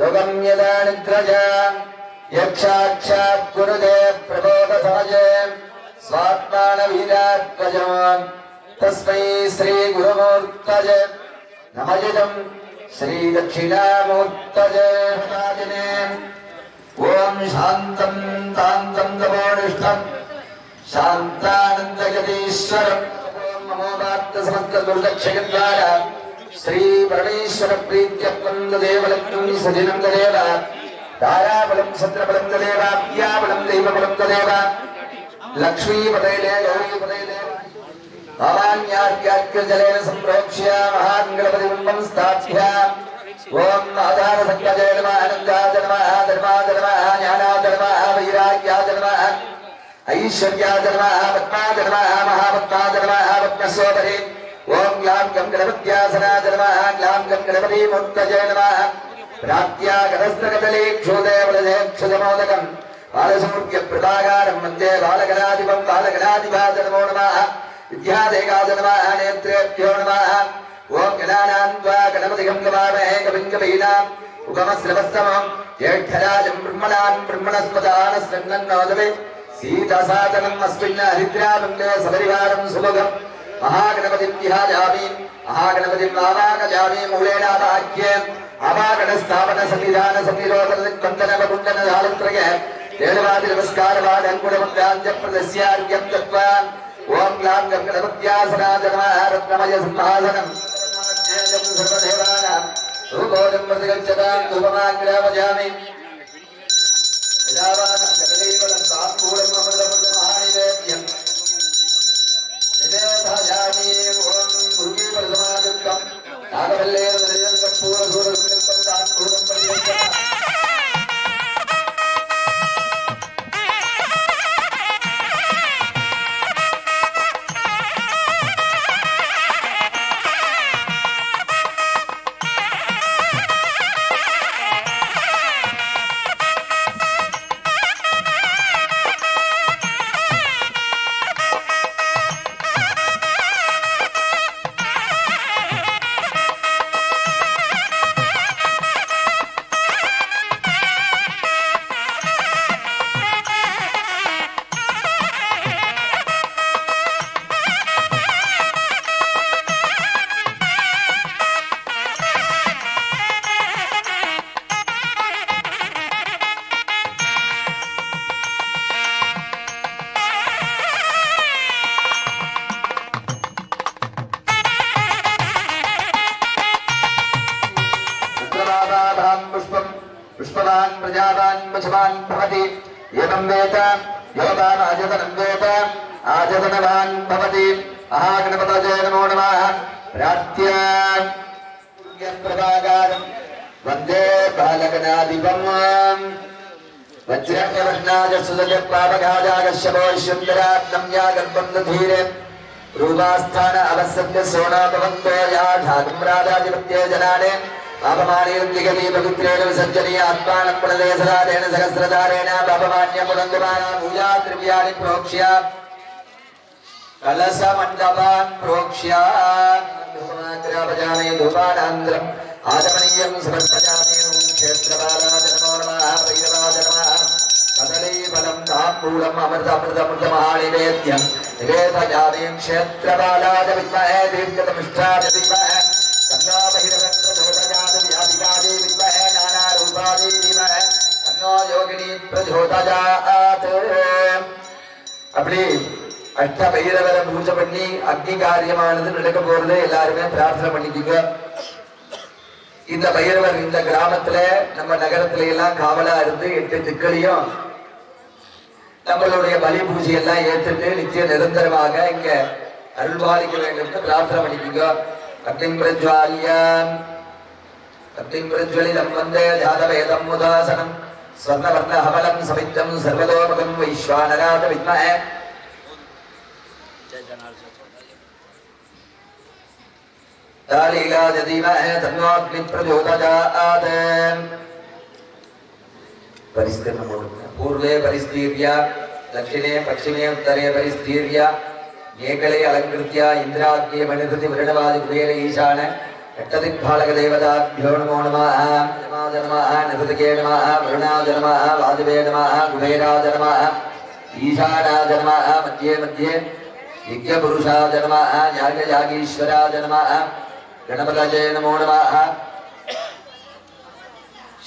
योगं यदा निद्रया यक्षाक्षात् गुरुदे प्रबोधसमये स्वात्मानवीरात्मजम् तस्मै श्रीगुरुमूर्तये नमः श्रीदक्षिणामूर्तये ओम शांतं तान्तं तपोनिष्ठं शांतानंदगतीश्वरं ममोदात्त समस्त दुर्दक्षयद्वारा श्री परमेश्वर प्रीत्यत्वं देवलक्ष्म सजिनं देव ताराबलं छत्रबलं देव विद्याबलं दैवबलं देव लक्ष्मी पदैले गौरी पदैले आवान्यार्क्यार्क्यजलेन संप्रोक्ष्य महागणपतिबिम्बं स्थाप्य ओम आधार संख्याजय नमः आनंदाय नमः धर्माय नमः ज्ञानाय नमः वैराग्याय नमः ऐश्वर्याय नमः पद्माय नमः महापद्माय नमः पद्मसोदरे ओम ग्लां गं गणपत्यासनाय नमः ग्लां गं गणपति मूर्तये नमः प्रात्यागतस्तकदले क्षोदयवलजे क्षुदमोदकं बालसूर्य प्रदागारं वन्दे बालगणाधिपं बालगणाधिपाय नमो नमः विद्यादेकाय नमः नेत्रेभ्यो नमः ओम गणानान्त्वा गणपतिं गवामहे कविं कवीनाम् उपमश्रवस्तमम् ज्येष्ठराजं ब्रह्मणान् ब्रह्मणस्पदानस्रन्नोदवे सीतासादनम् अस्मिन् हरिद्रावन्दे सपरिवारं सुभगम् महागणपतिं विहाजामि महागणपतिं आवाहयामि मूलेनावाक्ये आवागणस्थापन सन्निधान सन्निरोधन वन्दन धालत्रय देववादि नमस्कारवादङ्कुलमन्त्राञ्च प्रदस्यार्घ्यं दत्त्वा ओम ग्लां गणपत्यासनाय नमः रत्नमय सिंहासनं सर्वदेवानां रूपोदं प्रतिगच्छतां धूपमाग्रापयामि यदावानं जगदेवनं ताम्बूलं अमृतमहानिवेद्यं यदेधायामि ओम भृगीपरसमायुक्तं नागवल्लेन पूर्वसूरसुनितं ताम्बूलं प्रतिगच्छतां पुष्पवान् प्रजावान् पशवान् भवति एवं वेद योगान् आजतनं वेद आजतनवान् भवति महागणपतये नमो नमः प्रार्थ्यप्रभागारं वन्दे बालगणाधिपं वज्रवर्णाय सुदजपावगाजागश्यभोष्यन्तरात्नं या गर्भं दधीरे रूपास्थान अवसद्य सोना भवन्तो या ढातं राजाधिपत्ये जनाने पापमानिरुद्धिगति पवित्रेण विसर्जनीय आत्मानं प्रणदेशराधेन सहस्रधारेण पापमान्यमुदन्दमाना पूजाद्रव्याणि प्रोक्ष्य कलशमण्डपान् प्रोक्ष्य धूपमाग्रापयामि धूपानान्तरम् आचमनीयं समर्पयामि क्षेत्रपालाय नमो नमः भैरवाय नमः कदलीफलं ताम्बूलम् अमृतमहानिवेद्यं निवेदयामि क्षेत्रपालाय विद्महे दीर्घतमिष्ठाय धीमहि तन्नो भैरवः प्रचोदयात् व्याधिकादि विद्महे नानारूपादि धीमहि तन्नो योगिनी प्रचोदयात् அப்படி அஷ்ட பைரவரை பூஜை பண்ணி அக்னி காரியமானது நடக்க போறது எல்லாருமே பிரார்த்தனை பண்ணிக்கோங்க. இந்த பைரவர் இந்த கிராமத்துல நம்ம நகரத்துல எல்லாம் காவலா இருந்து 8 திக்களையும் நம்மளுடைய பலி பூஜை எல்லாம் ஏற்றுட்டு நித்திய நிரந்தரமாக இங்க அருள்பாலிக்க வேண்டும் பிரார்த்தனை பண்ணிக்கோங்க. அக்னிம் பிரஜ்வலிதம் வந்தே ஜாதவேதம் உதாசனம் ஸ்வர்ணவர்ண ஹவலம் சமித்தம் சர்வதோமுகம் வைஸ்வானராத வித்மஹே தாலீலா ஜதீமஹே தன்னோ அக்னி பிரஜோதயாத். परिस्थिरं पूर्वे परिस्थिर्य दक्षिणे पश्चिमे उत्तरे परिस्थिर्य एकले अलंकृत्य इंद्राग्ये मणिकृति वृणवादि कुबेर ईशान अष्टदिक्पालकदेवताभ्यो नमो नमः। यमाय नमः, निरुतके नमः, वरुणाय नमः, वाजवे नमः, कुबेराय नमः, ईशानाय नमः, मध्ये मध्ये यज्ञपुरुषाय नमः, यागयागीश्वराय नमः, गणपतये नमो नमः।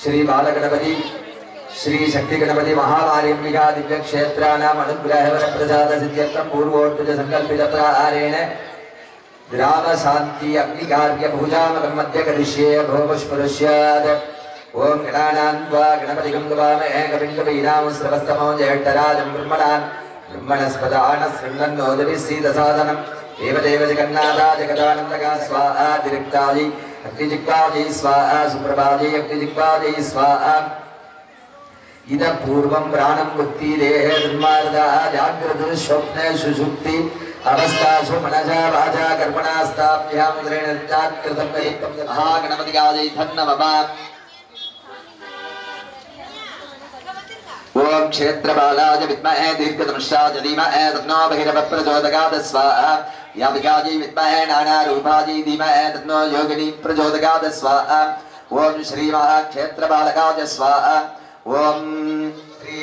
श्री बालगणपति श्री शक्ति गणपति महामार्यम्बिका दिव्य क्षेत्राणाम अनुग्रह वरप्रसाद सिद्ध्यर्थं पूर्वोत्तज संकल्पित प्रहारेण ग्राम शांति अग्निकार्य पूजामकं मध्य करिष्ये भोपुष्परुष्यात्। ओम गणानान्त्वा गणपतिं गवामहे कविं कवीनां श्रवस्तमो ज्येष्ठराजं ब्रह्मणस्पदान शृण्वन्नोदभिसीदसादनं देवदेव जगन्नाथा जगदानन्दका स्वाहा दिक्तायि अग्निजिह्वायै स्वाहा सुप्रभायै अग्निजिह्वायै स्वाहा। इद पूर्वं प्राणं मुक्ति देहे दुर्मार्गा जागृत स्वप्ने सुषुप्ति अवस्थासु मनसा वाचा कर्मणा स्थाभ्यां मुद्रेणकृतं महागणपतिगायै धन्नमः। ओम क्षेत्रबालाय विद्महे दीर्घधनुष्याय धीमहि तन्नो भैरवः प्रचोदयात् स्वाहा। यामिकायै विद्महे नानारूपायै धीमहि तन्नो योगिनी प्रचोदयात् स्वाहा। ओम श्री महाक्षेत्रबालकाय स्वाहा। ओम श्री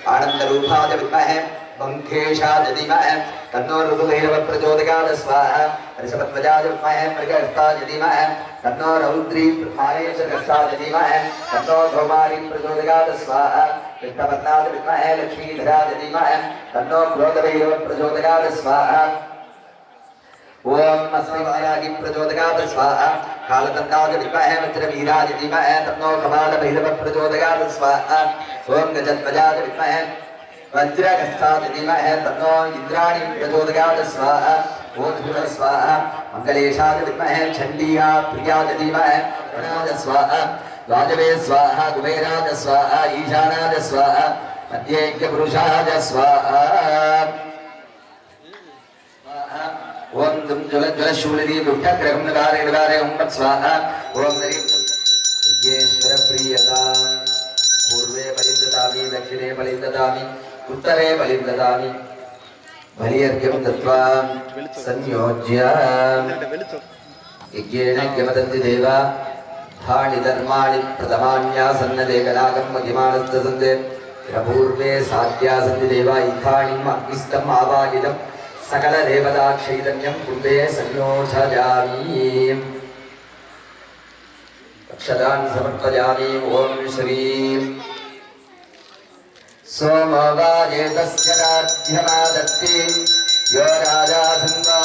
आनंदरूपाय विद्महे मंखेशाय धीमहि तन्नो ऋतुभैरवः प्रचोदयात् स्वाहा। ऋषभध्वजाय विद्महे मृगहस्ताय धीमहि तन्नो रौद्री माहेशहस्ताय धीमहि तन्नो धौमारी प्रचोदयात् स्वाहा। कृष्णवर्णाय विद्महे लक्ष्मीधराय धीमहि तन्नो क्रोधभैरवः प्रचोदयात् स्वाहा। ओम अस्मिन्नागी प्रचोदयात् स्वाहा। कालदन्ताय विद्महे वज्रवीराय धीमहि तन्नो कपालभैरवः प्रचोदयात् स्वाहा। ओम गजध्वजाय विद्महे वज्रहस्ताय धीमहि तन्नो इंद्राणी प्रचोदयात् स्वाहा। ओम धूर्व स्वाहा। मंगलेशाय विद्महे चण्डीया प्रियाय धीमहि गणाय स्वाहा। वाजवे स्वाहा कुबेराय स्वाहा ईशानाय स्वाहा मध्ये यज्ञपुरुषाय स्वाहा। ओम दुम ज्वलशूलिनी दुष्टग्रहं नगारे नगारे ओम स्वाहा। ओम यज्ञेश्वर प्रियतां पूर्वे बलिं ददामि दक्षिणे बलिं ददामि उत्तरे बलिं ददामि बलियर्घ्यं दत्त्वा संयोज्य यज्ञेन यमदन्ति देवा धानि धर्माणि प्रथमान्यासन्नदेकनागं महिमानस्तसन्ते पूर्वे साध्यासन्ति देवा इथानिम् अग्निस्थम् आवाहितं सकलदेवताक्षैतन्यं पूर्वे संयोजयामि अक्षतान् समर्पयामि। ओम श्री सोमवाजेतस्य राज्यमादत्ति यो राजा संवा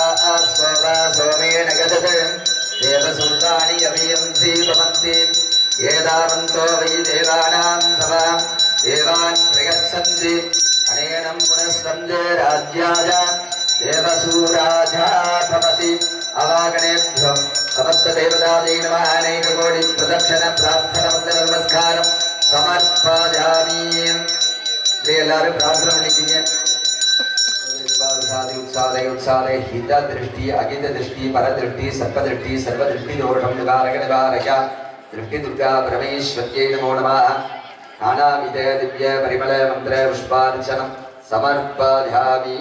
स्ववा सोमेन गदते देवसूतानि अभियंसि भवन्ति एतावन्तो वै देवानां सभा देवान् प्रयच्छन्ति अनेनं पुनस्कन्धे राज्याय देवसूराजा भवति अवागणेभ्यो समस्त देवतायै नमः। अनेककोटि प्रदक्षिण प्रार्थना वन्दन नमस्कारं समर्पयामि। எல்லாரும் பிரார்த்தனை பண்ணிக்கீங்க। उत्सादे हित दृष्टि अगित दृष्टि पर दृष्टि सर्प दृष्टि सर्व दृष्टि दोषं निवारक निवारक दृष्टि दुर्गा परमेश्वर्यै नमो नमः। नानाविध दिव्य परिमल मंत्र पुष्पार्चनं समर्पयामि।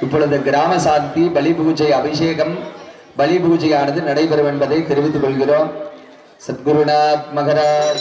இப்பொழுது கிராம சாந்தி பலி பூஜை அபிஷேகம் பலி பூஜையானது நடைபெறும் என்பதை தெரிவித்துக் கொள்கிறோம்। सद्गुरुनाथ महाराज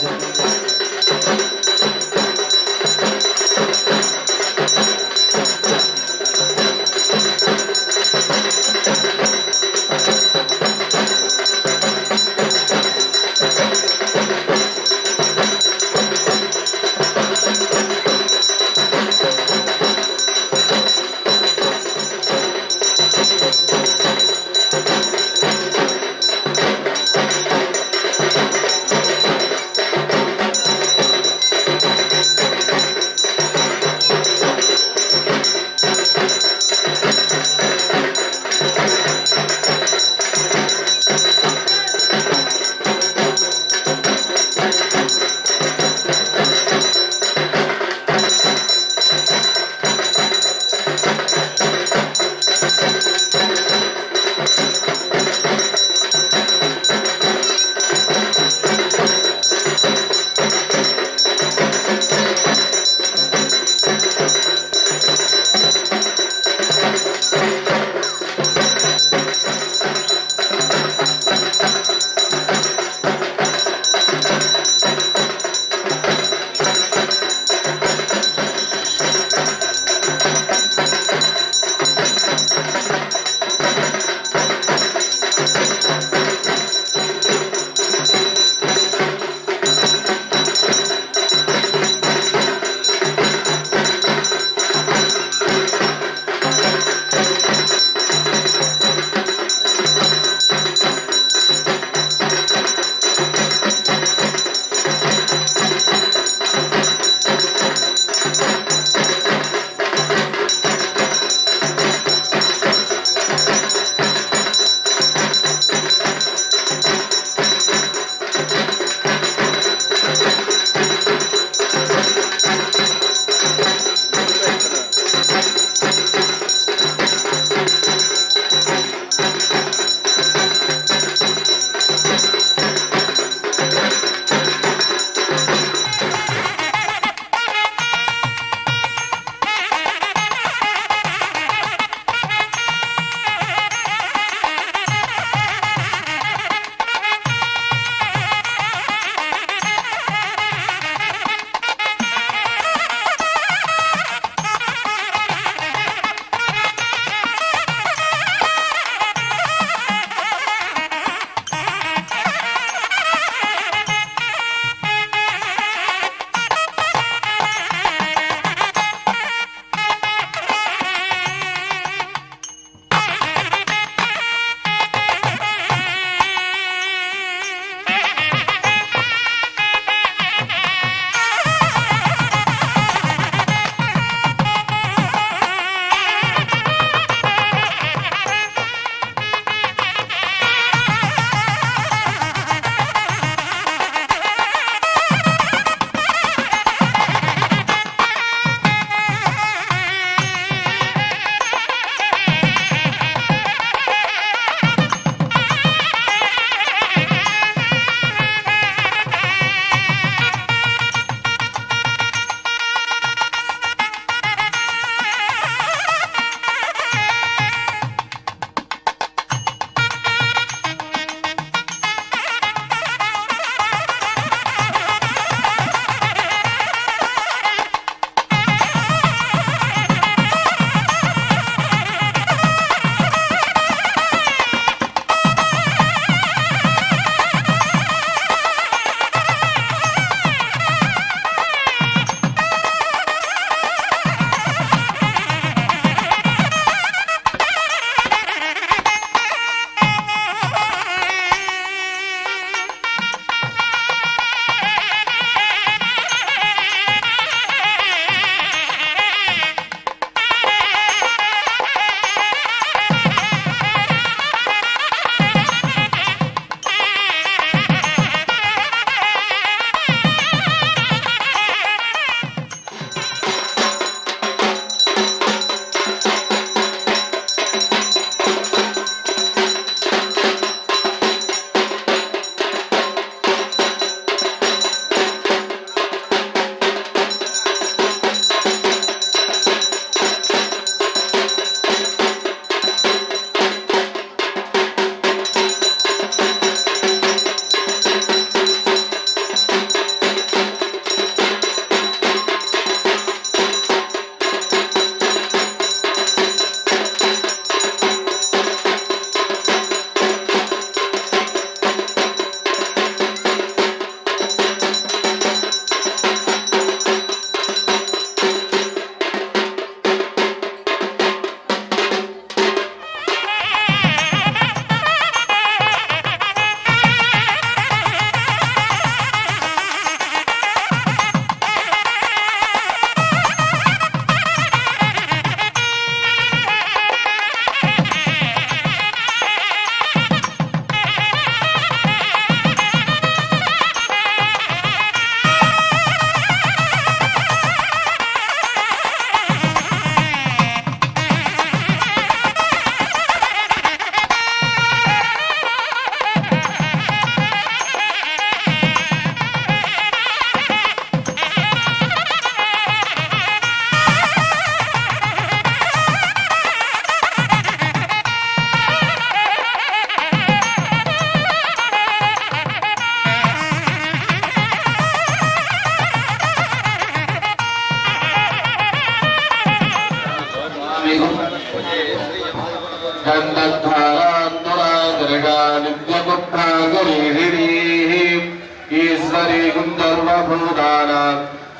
ईश्वरी कुन्दर्वभूतानां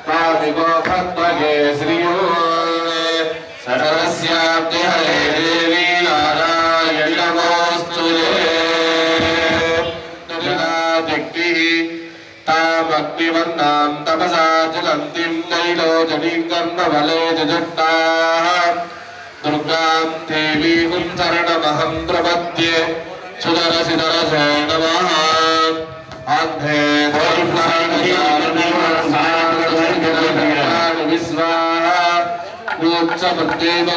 कामिको भक्तगे श्रियो सर्वस्याब्दि हरे देवी नारायणि नमोऽस्तुते जगदादिक्तिः तामग्निवर्णां तपसा जलन्तीं नैलोचनीं कर्मफले जजुष्टाः दुर्गां देवीं शरणमहं प्रपद्ये सुदरसिदरसे नमः आध्वे विश्वाहा उत्सवदेव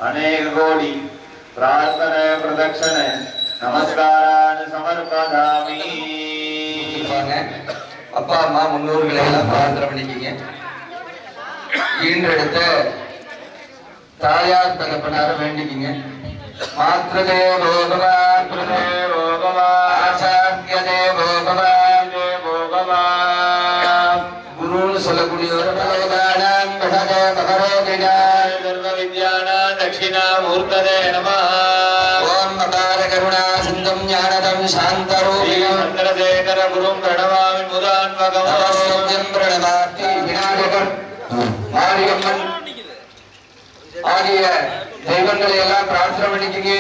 अनेक कोटि प्रार्थना प्रदक्षिणे நமஸ்காரான் சமர்ப்பதாமி. அப்பா அம்மா முன்னோர்களை எல்லாம் பிரார்த்தனை பண்ணிக்கிங்க. ஈன்றெடுத்த தாயார் தகப்பனார வேண்டிக்கிங்க. மாத்ருதே போகவான் பிரதே போகவான் ஆசாத்யதே போகவான் ஜே போகவான் குருன்னு சொல்லக்கூடிய ஒரு பகவானாம் கடதே மகரோகினான் சர்வ வித்யானாம் தட்சிணாமூர்த்ததே நமः. கருணாசிந்தம் ஞானதம் சாந்தரூபிணம் மந்திரசேகர குரும் பிரணமாமி முதான்வகம் நமஸ்தம் பிரணமாத்தி விநாயகர் மாரியம்மன் ஆகிய தெய்வங்களை எல்லாம் பிரார்த்தனை பண்ணிக்கிங்க.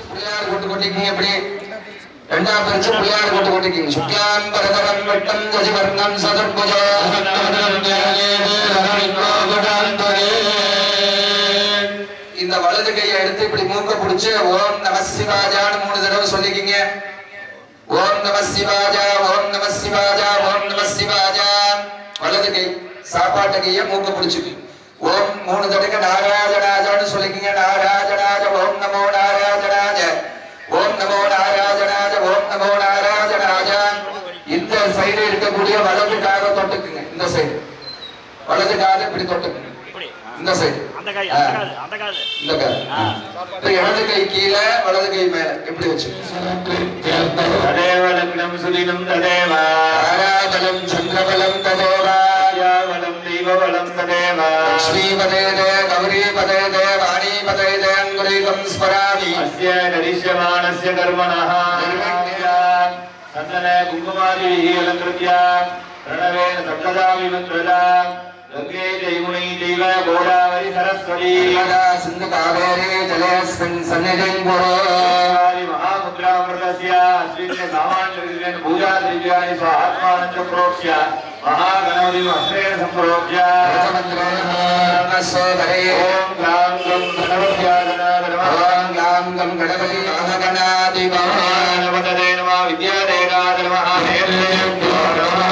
பிள்ளையார் கொட்டு கொட்டிக்கிங்க. எப்படி ரெண்டாம் பரிசு பிள்ளையார் கொட்டு கொட்டிக்கிங்க. சுக்லாம் பரதரம் வட்டம் கஜவர்ணம் சதுர்புஜோ இந்த வலது கையை எடுத்து இப்படி மூக்க பிடிச்சு ஓம் நம சிவாயான்னு 3 தடவை சொல்லிக்கிங்க. ஓம் நம சிவாய ஓம் நம சிவாய ஓம் நம சிவாய வலது கை சாப்பாட்டு கையை மூக்க பிடிச்சுக்கு ஓம் 3 தடவை நாராஜனாஜன்னு சொல்லிக்கீங்க நாராஜனாஜ ஓம் நமோ நாராஜனாஜ ஓம் நமோ நாராஜனாஜ ஓம் நமோ நாராஜனாஜ இந்த சைடு இருக்கக்கூடிய வலது காதை தொட்டுக்குங்க இந்த சைடு வலது காதை இப்படி தொட்டுக்குங்க இந்த சைடு இந்த காது இடது கை கீழே வலது கை மேல எப்படி வச்சு ததேவ லக்னம் சுதினம் ததேவ தாராபலம் சந்திரபலம் ததேவா வலம் தெய்வபலம் ததேவ லக்ஷ்மீபதே தே கௌரீபதே தே வாணீபதே தே அங்குரீகம் ஸ்மராமி அஸ்ய கரிஷ்யமானஸ்ய கர்மணः சந்தன குங்குமாதிபிः அலங்கிருத்ய பிரணவேன சப்ததாமி மந்த்ரதா கங்கே ஜெயமுனை ஜெய்வ கோதாவரி சரஸ்வதி நர்மதா சிந்து காவேரி ஜலேஸ்மின் சந்நிதிம் குரு महामुद्रामृतस्य अश्विन्य सामान्यर्गेण पूजा द्रव्याणि स्वात्मानं प्रोक्ष्य महागणपतिम् अस्त्रेण सम्प्रोक्ष्य सोदरे ओम ग्लां गं गणपत्याय नमः ओम ग्लां गं गणपति गणपतये नमः विद्यादेवाय नमः हेरलेभ्यो नमः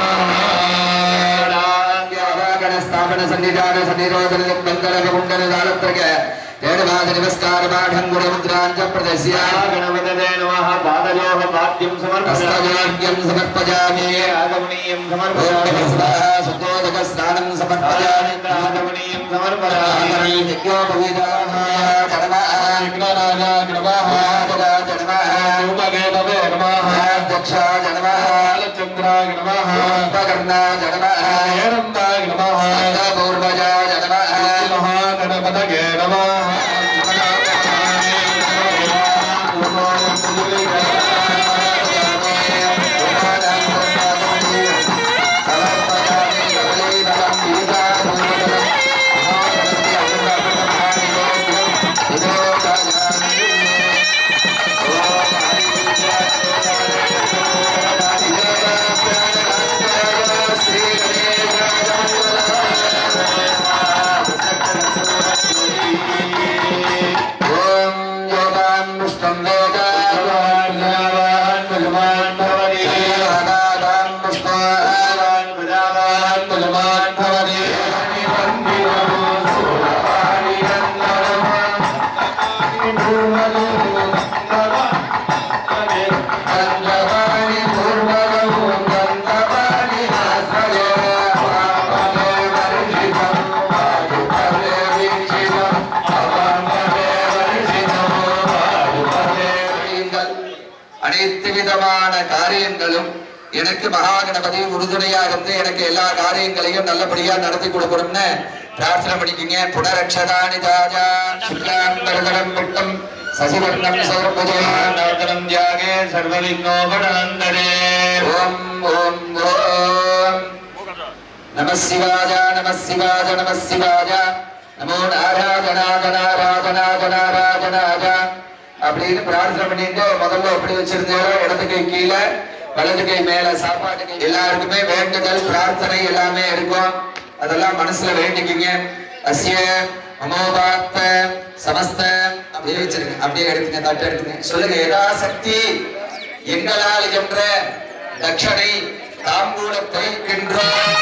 स्थापन सन्निधान सन्निरोधन बंदर कुंडल दालत्रक रेणुवाद नमस्कार पाठं गुणमुद्रांच प्रदर्श्य गणपतये नमः पादयोः पाद्यं समर्पयामि समर्पयामि आगमनीयं समर्पयामि सुतोदक स्नानं समर्पयामि आगमनीयं समर्पयामि यज्ञोपवीताः धर्मः विघ्नराजा नमः धर्मः उपगेतवे नमः दक्षा नमः चन्द्राय नमः उपकर्णाय नमः हेरम्बाय नमः पूर्वजाय नमः महागणपतये नमः அனைத்து விதமான காரியங்களும் எனக்கு மகாகணபதி உறுதுணையாக இருந்து எனக்கு எல்லா காரியங்களையும் நல்லபடியா நடத்தி கொடுக்கணும்னு பிரார்த்தனை பண்ணிக்கிங்க. புனரக்ஷதானி தாஜா சுக்லாம்பரதரம் விட்டம் சசிவர்ணம் சௌர்பஜயம் தியாகே சர்வவிக்னோபடந்தரே. ஓம் ஓம் ஓம் நம சிவாய நம சிவாய நம சிவாய நமோ நாராஜனாஜ நாராஜனாஜ நாராஜனாஜ அப்படின்னு பிரார்த்தனை பண்ணிட்டு முதல்ல எப்படி வச்சிருந்தாரோ இடது கை கீழே வலது கை மேல சாப்பாட்டுக்கு எல்லாருக்குமே வேண்டுதல் பிரார்த்தனை எல்லாமே இருக்கும். அதெல்லாம் மனசுல வேண்டிக்கிங்க. அஸ்ய மமோபாத்த சமஸ்த அப்படியே வச்சிருங்க. அப்படியே எடுத்துங்க, தட்டு எடுத்துங்க. சொல்லுங்க, யதாசக்தி எங்களால் என்ற தட்சணை தாம்பூலத்தை கின்றோம்.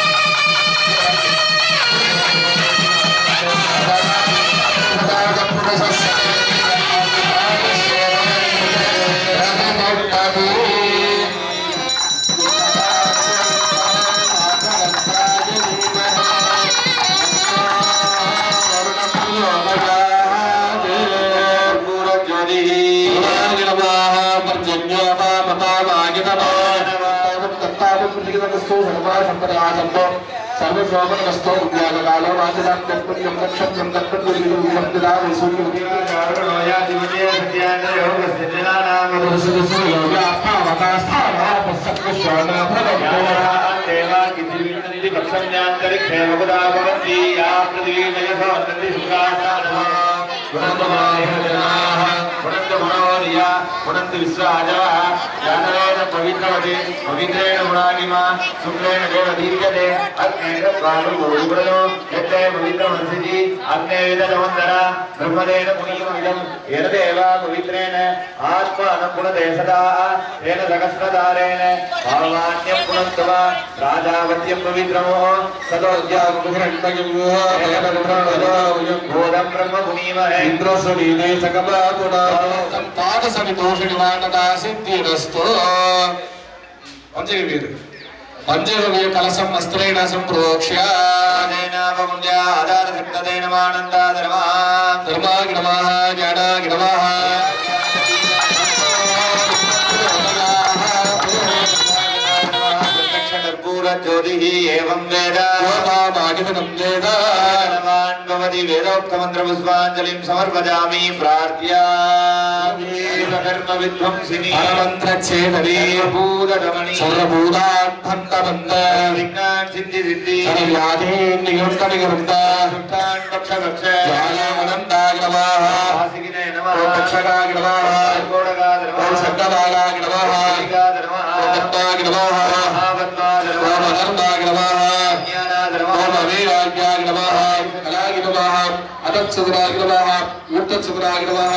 सर्वशोभनस्तो उद्यानकालो वाचनां तत्पत्यं दक्षं तत्पद्गुरुं शब्ददा विसुखिया दिवजे सत्याने योगस्य जनानां वदसुसु योगास्थावकास्थावपसक्तश्वाना भवत्या देवा कितिविन्दि पक्षम्यान्तरिक्षे मुकुदा भवन्ति या पृथिवीमयसो नन्दी सुखासानः वरन्दमानः जनाः वरन्दमनोर्या पुनन्ति विश्वाजवः जानवेन पवित्रवते पवित्रेण गुणागिमा शुक्लेन देव दीप्यते अग्नेन स्वानुगोरुब्रयो यत्ते पवित्रमनसिजि अग्ने वेदसमन्दर ब्रह्मदेन पुनीयमिदं येन देवा पवित्रेण आत्मानं पुनते सदा तेन सहस्रधारेण पावान्यं पुनन्तवा राजावत्यं पवित्रमो बोधं ब्रह्म पुनीमहे इंद्रसुनीने सकबापुना संतान सवितोषिणिवानदा सिद्धिरस्तु पंचगव्य कलशं वस्त्रेण संप्रोक्ष्य देनावमुद्या आधारशक्ततेन मानन्दा धर्मः धर्मागिणमाः ज्ञानागिणमाः ज्योतिः एवं वेद मागितनं वेद ज्ञानवान् भवति वेदोक्तमन्त्रपुष्पाञ्जलिं समर्पयामि प्रार्थयामि कर्म विध्वंसिनी परमन्त्रच्छेदने भूतरमणि सर्वभूतार्थन्तबन्ध विज्ञान सिद्धि सिद्धि सर्वव्याधीन् निगुण्ठनिगुण्ठ सुक्तान् पक्षपक्ष ज्वालामनन्दागिनमाः वासिकिने नमः पक्षकागिनमाः गोडगाधर्मः शब्दबालागिनमाः गोडगाधर्मः दत्तागिनमाः महावत्ताधर्मः धर्मागिनमाः ज्ञानाधर्मः वीराज्ञागिनमाः कलागिनमाः अतत्सुरागिनमाः ऊर्तत्सुरागिनमाः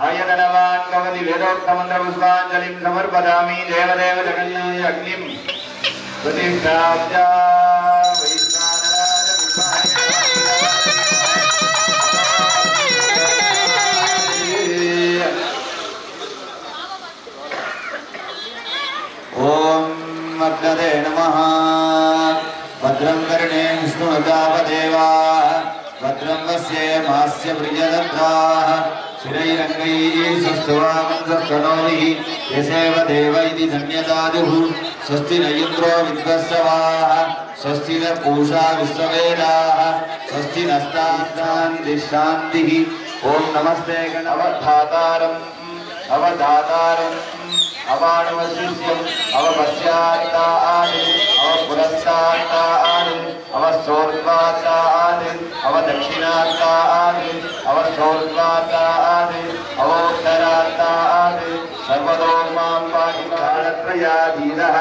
आयतनवान् भवति वेदोक्तमन्त्रपुष्पाञ्जलिं समर्पयामि देवदेव जगन्नाय अग्निं प्रतिष्ठाप्य ॐ अग्नदे नमः भद्रं कर्णे विष्णुदावदेवाः भद्रं वस्ये मास्य प्रियदत्ताः शिरैरङ्गैः स्वस्तवांसस्तनोभिः यसेव देव इति धन्यतादुः स्वस्ति न इन्द्रो विद्वत्सवाः स्वस्ति न पूषा विश्ववेदाः स्वस्ति नस्तान्तिः ॐ नमस्ते गणवधातारम् अवधातारम् अवाणवशिष्यम् अवपश्चात्तानि अवपुरस्तात्तानि अवसोर्ध्वात्तानि अवदक्षिणात्तानि अवसोर्ध्वात्तानि अवोत्तरात्तानि सर्वतो मां पाहि कालत्रयाधीनः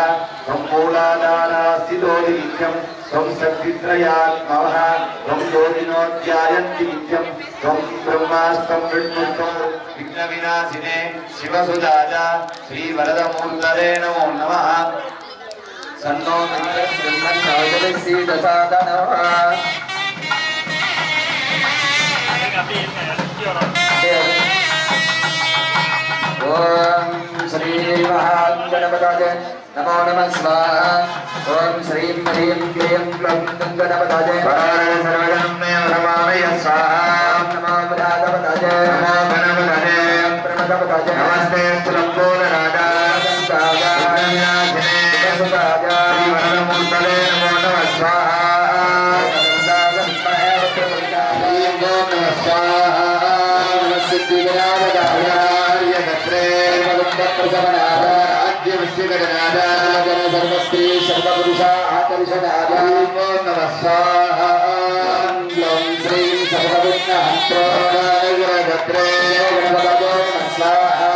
त्वं मूलाधारास्थितो नित्यं त्वं शक्तित्रयात्मवः त्वं योगिनोऽध्यायन्ति नित्यं त्वं ब्रह्मास्तं विष्णुस्तं विघ्नविनाशिने शिवसुदाजा श्रीवरदमूर्तये नमो नमः सन्नो मित्रब्रह्मण्योदसीदसादनः ॐ श्री महागणपतये नमो नमः स्वाहा ॐ श्रीं ह्रीं क्लीं क्लौं गणपतये सर्वगणं नमामि स्वाहा नमो गणपतये नमो गणपतये प्रमदपतये नमस्ते स्तुलम्बोधराजा श्रीवरदमूर्तये नमो नमः स्वाहा सर्वस्त्री सर्वपुरुषा आकर्षणाय नमः स्वाहा ॐ श्रीं सर्वविघ्नहन्त्रे गणपतये नमः स्वाहा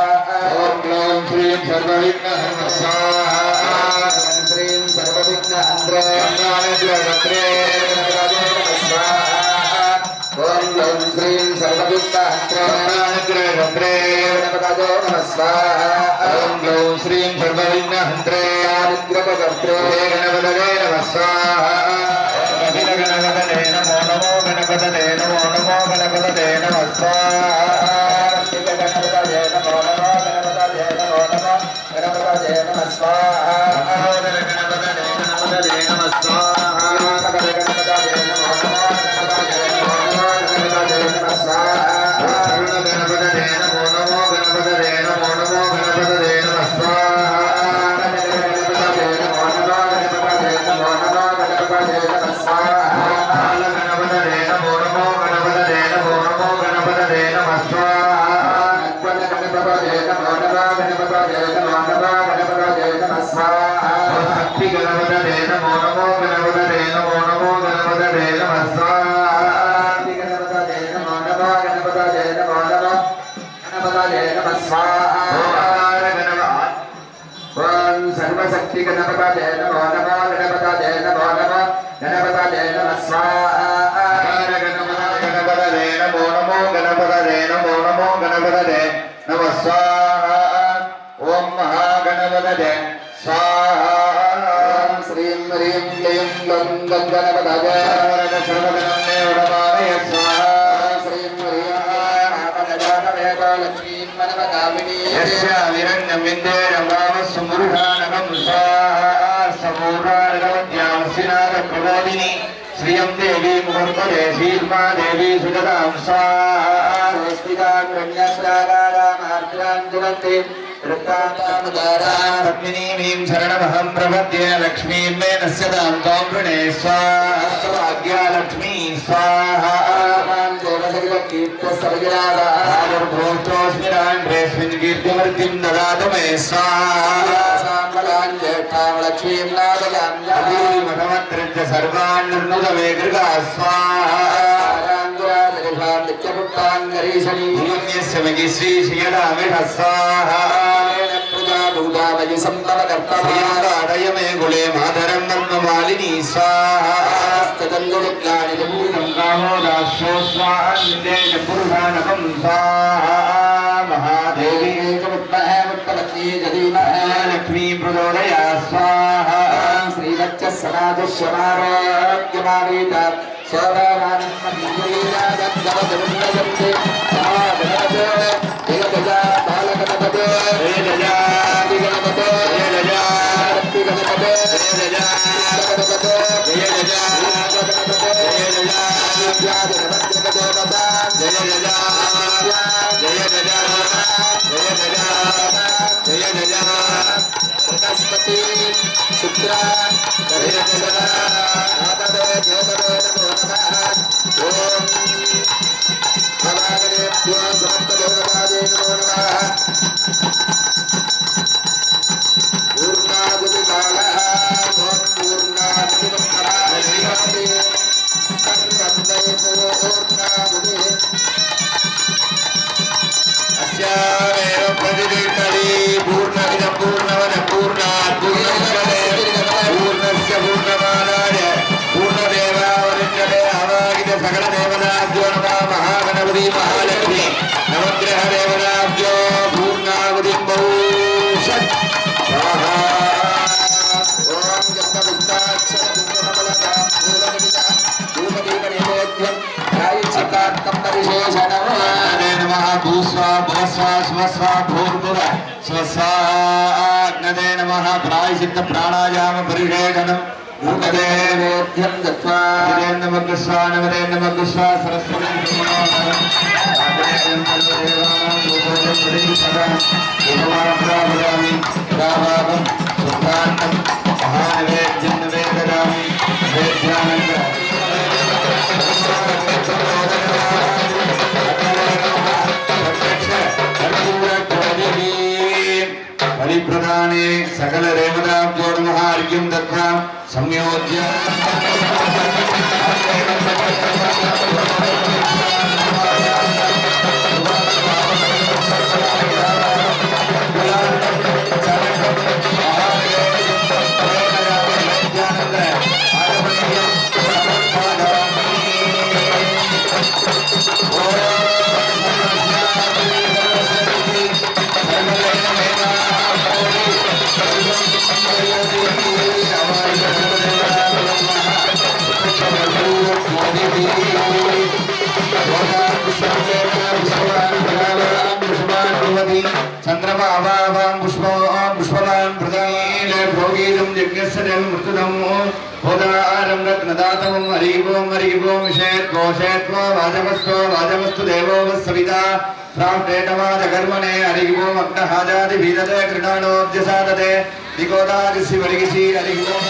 ॐ श्रीं सर्वविघ्नहन्त्रे स्वाहा ॐ श्रीं सर्वविघ्नहन्त्रे गणपतये नमः स्वाहा ॐ श्रीं सर्वविघ्नहन्त्रे गणपतये नमः स्वाहा ॐ श्रीं सर्वविघ्नहन्त्रे दारिद्र्यपकर्त्रे गणपतये नमः स्वाहा गणपतये नमो नमो गणपतये नमो नमो गणपतये नमः स्वाहा गणपतये नमो नमो गणपतये नमो नमो गणपतये नमः स्वाहा गणपतये गणपतये नमो नमो गणपतये नमो नमो गणपतये नमः स्वाहा गणपतये नमो नमो गणपतये नमो नमो गणपतये नमः स्वाहा ओम सर्वशक्ति गणपतये नमो नमो गणपतये नमो नमो गणपतये नमः स्वाहा गणपतये नमो नमो गणपतये नमो नमो गणपतये नमः स्वाहा ओम महागणपतये स्वाहा श्रीं ह्रीं क्लीं गं गणपतये सर्वगणमेवरमाय स्वाहा श्रीं ह्रीं लक्ष्मीं मनवकामिनी यस्या विरण्यं विन्देरं रामसुमुरुषानकं स्वाहा समूढानकवत्यां सिनादप्रबोधिनी श्रियं देवी मुहूर्तदे शीर्मा देवी सुजतां स्वाहा स्वस्तिकां कन्यास्रागारामार्द्रां जुगन्ते रत्नादारात्मिनीं शरणमहं प्रपद्ये लक्ष्मीं मे नस्यतां त्वां वृणे स्वाहा सौभाग्या लक्ष्मी स्वाहा देवसहितकीर्तसर्गिरादार्भूतोऽस्मि राण्ड्रेऽस्मिन् कीर्तिमूर्तिं ददातु मे स्वाहा ज्येष्ठां लक्ष्मीं नादयाम्यमठमन्त्रिज्य सर्वान् निर्नुत मे गृहा स्वाहा नित्यपुट्टाङ्गरीशनीयस्य मयि श्रीश्रियदामिष स्वाहा प्रजाभूतामयि सम्भवकर्तव्यादय मे कुले मातरं धर्ममालिनी स्वाहास्तदङ्गुलिग्लानिपूर्णं कामोदास्यो स्वाहा निन्देन पुरुषानकं स्वाहा महादेवी एकमुत्महे मुत्तलक्ष्मी जधीमहे लक्ष्मीं प्रचोदया स्वाहा श्रीवक्षः सदादुष्यमारोग्यमावीत सोदानानं मन्दिरादद्गवदुन्नयन्ते गणपते जगदजा बालगणपते जया दिगणपते जया गणपते जया गणपते जया गणपते जया विद्यादिनवद्गदेवता जय जया जय जया जय जया बृहस्पति शुक्र महालक्ष्मी नवग्रह देवताभ्यो पूर्णावतिं बहुषत् स्वाहा ओम गन्धपुष्पाक्षरबिन्दकमलका मूलनिमिता धूपदीपनैवेद्यं प्रायश्चित्तार्थं परिशेषणं नमः भूस्वा भवस्वा स्वस्वा भूर्भुव स्वस्वाग्नदे नमः प्रायश्चित्त प्राणायाम परिशेषणं भूतदेवेभ्यं दत्त्वा नमः नमः सरस्वती बलिप्रदाने सकल रेवताभ्यो नमः अर्घ्यं दत्त्वा संयोज्य चंद्रमा पुष्पवान प्रदान भोगीदम यज्ञस्य मृत्युदम होदारं रत्नदातम हरिगोम विषेत्वो वाजमस्तु देवो सविता प्राप्तेटवाद कर्मणे हरिगोम अग्नहाजादि भीदते कृणानोद्यसादते निकोदादिसि वरिगिसि हरिगोम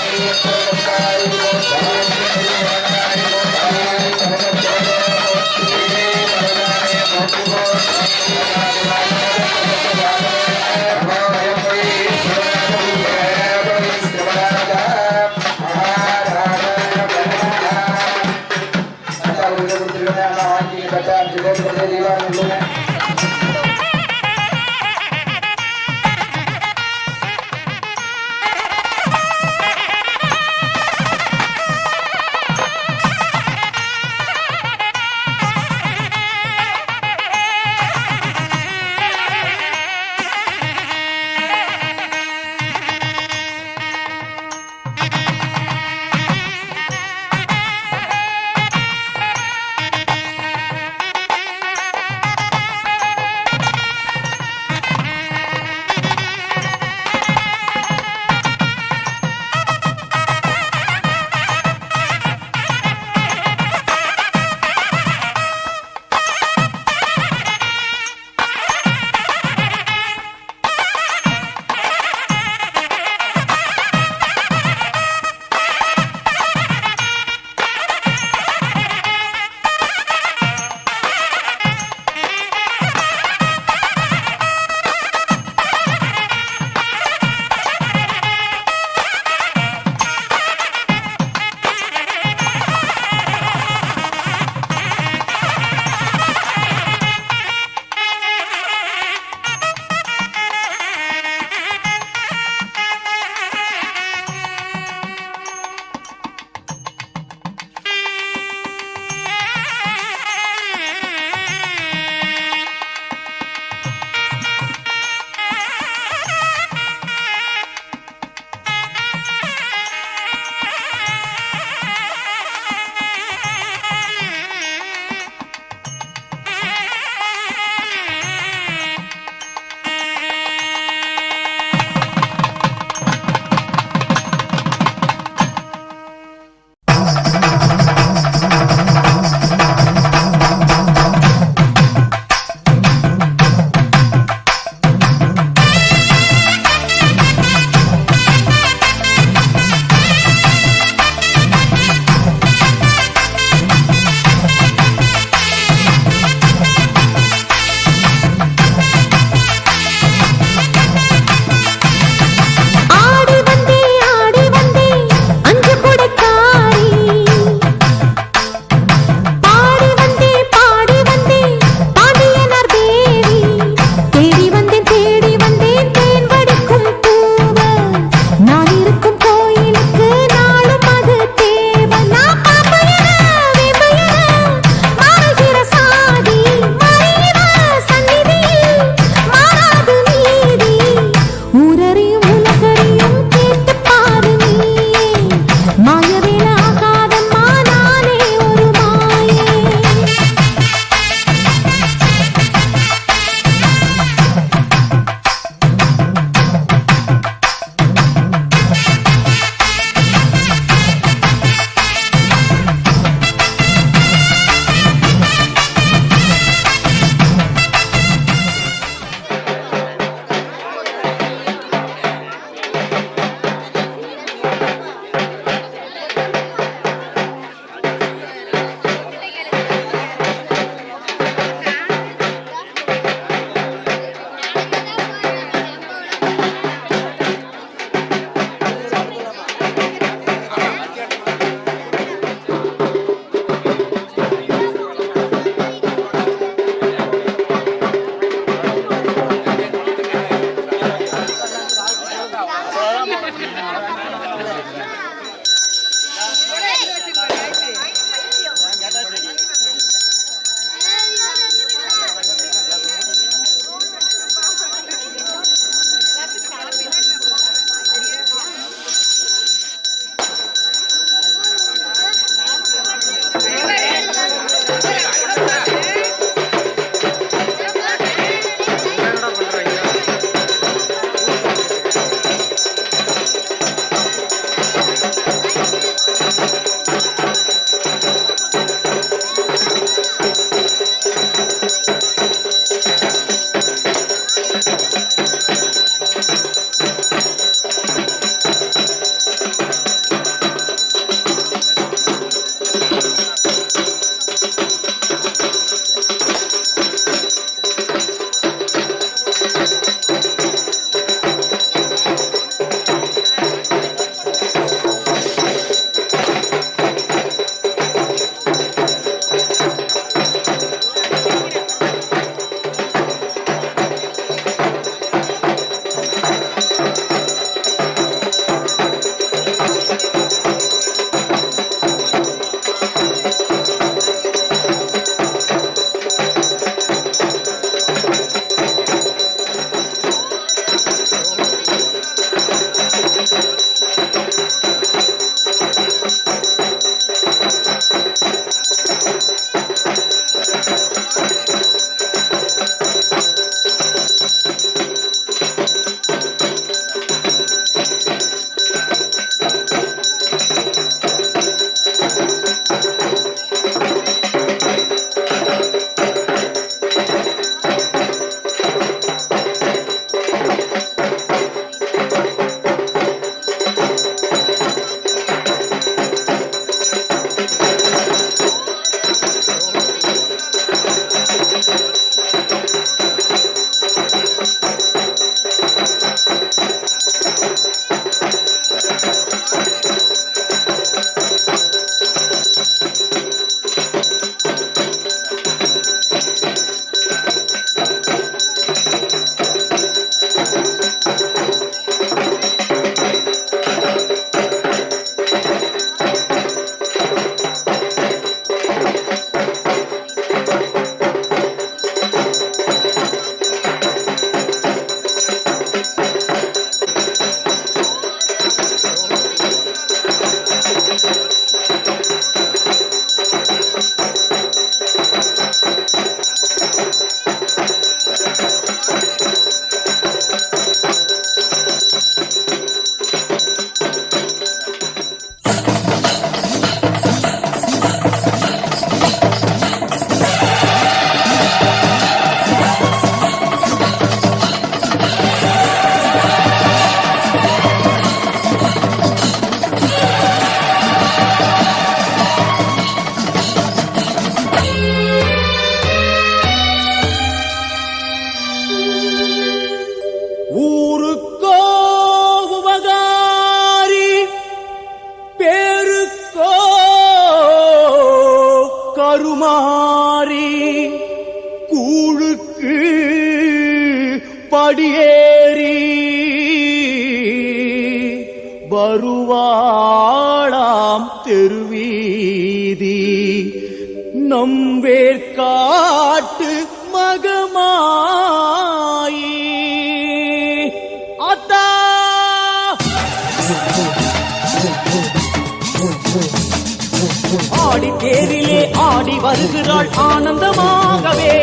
கருமாறி கூழுக்கு படியேறி வருவாளாம் தெருவீதி நம்பேற்காட்டு மகமாயி அத்தா ஆடி தேரிலே ஆடி வருகிறாள் ஆனந்தமாகவே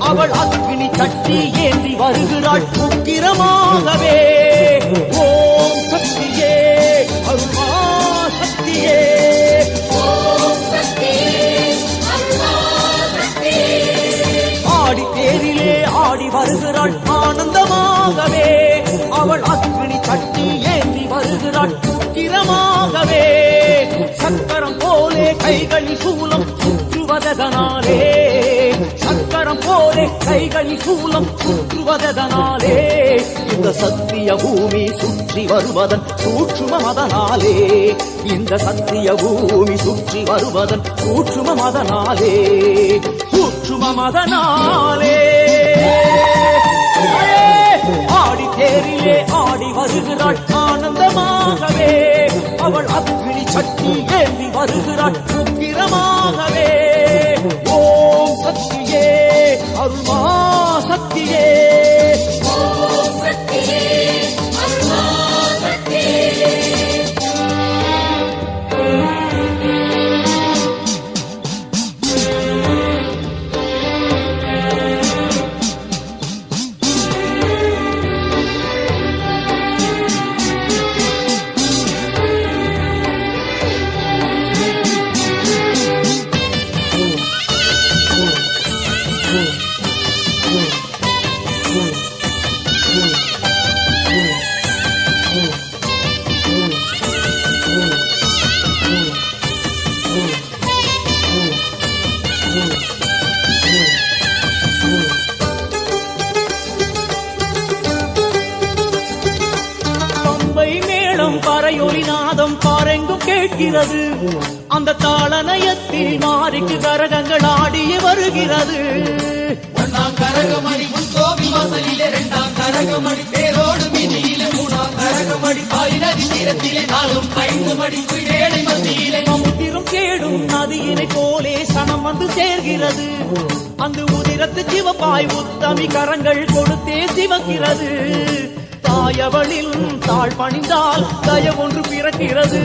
அவள் அக்னி சட்டி ஏந்தி வருகிறாள் உக்கிரமாகவே ஓம் சக்தியே அருள்மா சக்தியே ஆடி தேரிலே ஆடி வருகிறாள் ஆனந்தமாகவே அவள் அக்னி சட்டி ஏந்தி வருகிறாள் உக்கிரமாகவே சக்கரம் போலே கைகளில் சூலம் சுற்றுவதனாலே சக்கரம் போலே கைகளில் சூலம் சுற்றுவதனாலே இந்த சத்திய பூமி சுற்றி வருவதன் சூட்சுமதனாலே இந்த சத்திய பூமி சுற்றி வருவதன் சூட்சுமதனாலே சூட்சுமதனாலே ஆடி தேரிலே ஆடி வருகிறாள் ஆனந்தமாகவே அவள் அக்னி சட்டி ஏந்தி வருகிறாள் உக்கிரமாகவே ஓம் சக்தியே அருள்மா சக்தியே பறையொலி நாதம் பாரெங்கும் கேட்கிறது அந்த தாளநயத்தில் மாறிக்கு கரகங்கள் ஆடிய வருகிறது ஒன்னாம் கரகமணி முன்கோவில் வாசலிலே இரண்டாம் கரகமணி பேரோடு வீதியிலே மூணாம் கரகமணி காயினதி தீரத்திலே நாளும் 5 மணி குயிலேடை மத்தியிலே சமுத்திரம் கேடும் நதியினை போலே சனம் வந்து சேர்கிறது அந்த உதிரத்து சிவப்பாய் உத்தமி கரங்கள் கொடுத்தே சிவக்கிறது தாயவளில் தாழ் பணிந்தால் தயவொன்று பிறக்கிறது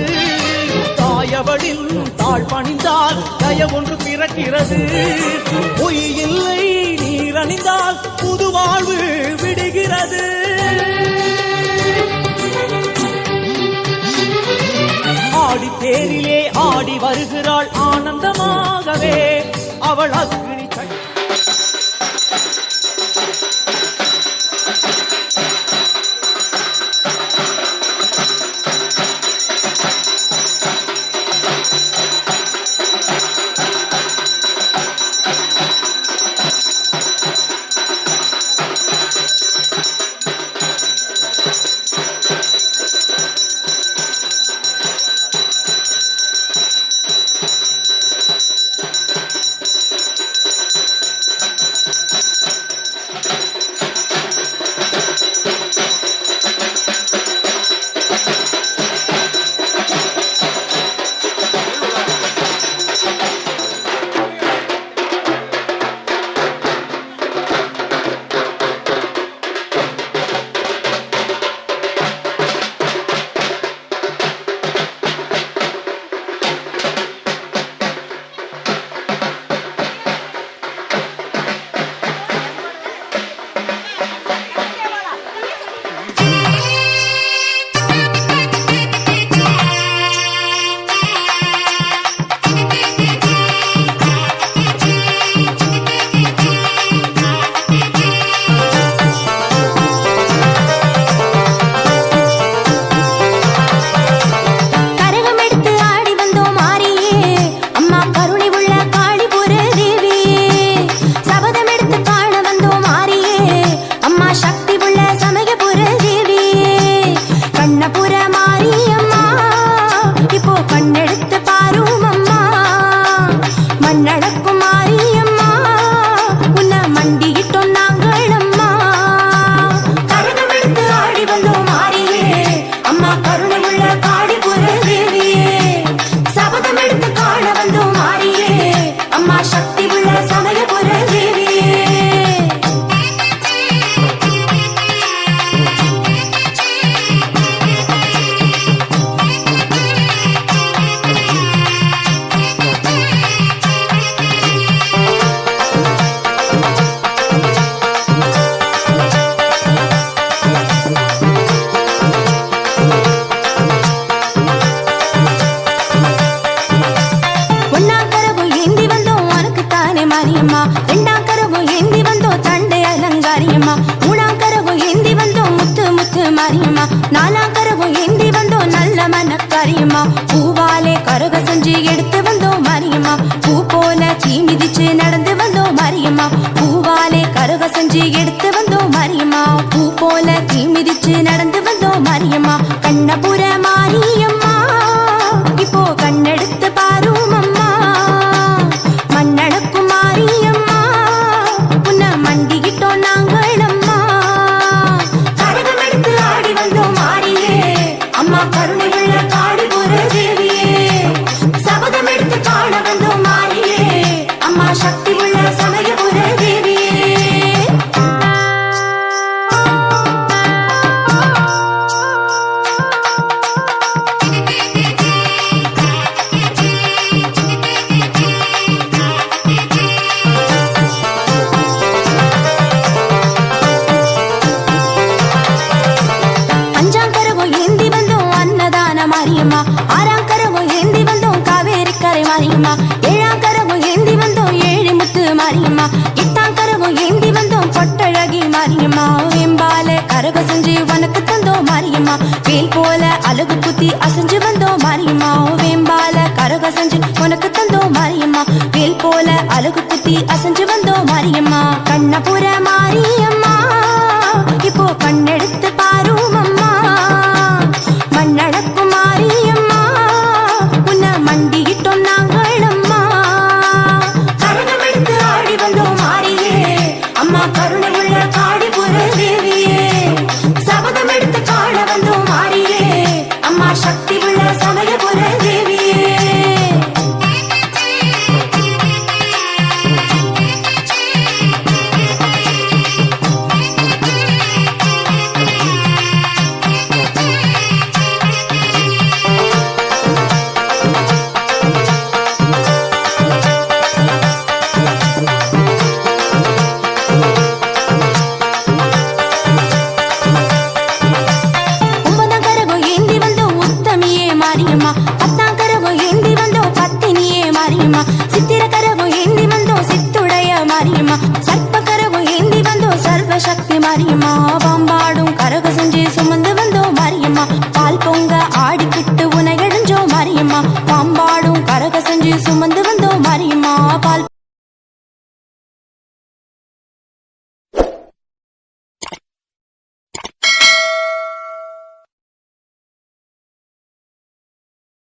தாயவளில் தாழ் பணிந்தால் தயவொன்று பிறக்கிறது பொய் இல்லை நீர் அணிந்தால் புது வாழ்வு விடுகிறது ஆடி தேரிலே ஆடி வருகிறாள் ஆனந்தமாகவே அவள் அக்னி கரக செஞ்சு எடுத்து வந்தோம் மாரியம்மா பூ போல சீ மிதிச்சு நடந்து வந்தோம் மாரியம்மா பூவாலே கரக செஞ்சு எடுத்து வந்தோம் மாரியம்மா பூ போல சீ மிதிச்சு நடந்து வந்தோம் மாரியம்மா கண்ணபுர மாரியம்மா இப்போ கண்ணெடுத்து பாரும் அம்மா மண்ணடக்கும் மாரியம்மா உன்னை மண்டிக்கிட்டோம் நாங்கள் அம்மா கரகம் எடுத்து ஆடி வந்தோம் மாரியே அம்மா கருணையுள்ள காடிபுர தேவியே சபதம் எடுத்து காண வந்தோம் மாரியே அம்மா சக்தி உள்ள சமயபுர தேவியே அஞ்சாம் கரகம் ஏந்தி வந்தோம் அன்னதான மாரியம்மா ஆறாம் கரகம் ஏந்தி வந்தோம் காவேரி கரை மாரியம்மா ஏழாம் கரகம் ஏந்தி வந்தோம் ஏழு முத்து மாரியம்மா எட்டாம் கரகம் ஏந்தி வந்தோம் பொட்டழகி மாரியம்மா வெம்பால கரக செஞ்சு உனக்கு தந்தோம் மாரியம்மா வேல் போல அழகு குத்தி அசைஞ்சு வந்தோம் மாரியம்மா வெம்பால கரக செஞ்சு உனக்கு தந்தோம் மாரியம்மா வேல் போல அழகு குத்தி அசைஞ்சு வந்தோம் மாரியம்மா கண்ணபுர மாரியம்மா இப்போ கண்ணெடுத்து பாரும் அம்மா மண்ணடக்கும் மாரியம்மா உன்னை மண்டிக்கிட்டோம் நாங்கள் அம்மா கரகம் எடுத்து ஆடி வந்தோம் மாரியே அம்மா கருணை உள்ள காடிபுர தேவியே சபதம் எடுத்து காண வந்தோம் மாரியே அம்மா சக்தி உள்ள சமயபுர தேவியே ஒன்பதாம் கரகம் ஏந்தி வந்தோம் உத்தமியே மாரியம்மா பத்தாம் கரகம் ஏந்தி வந்தோம் பத்தினியே மாரியம்மா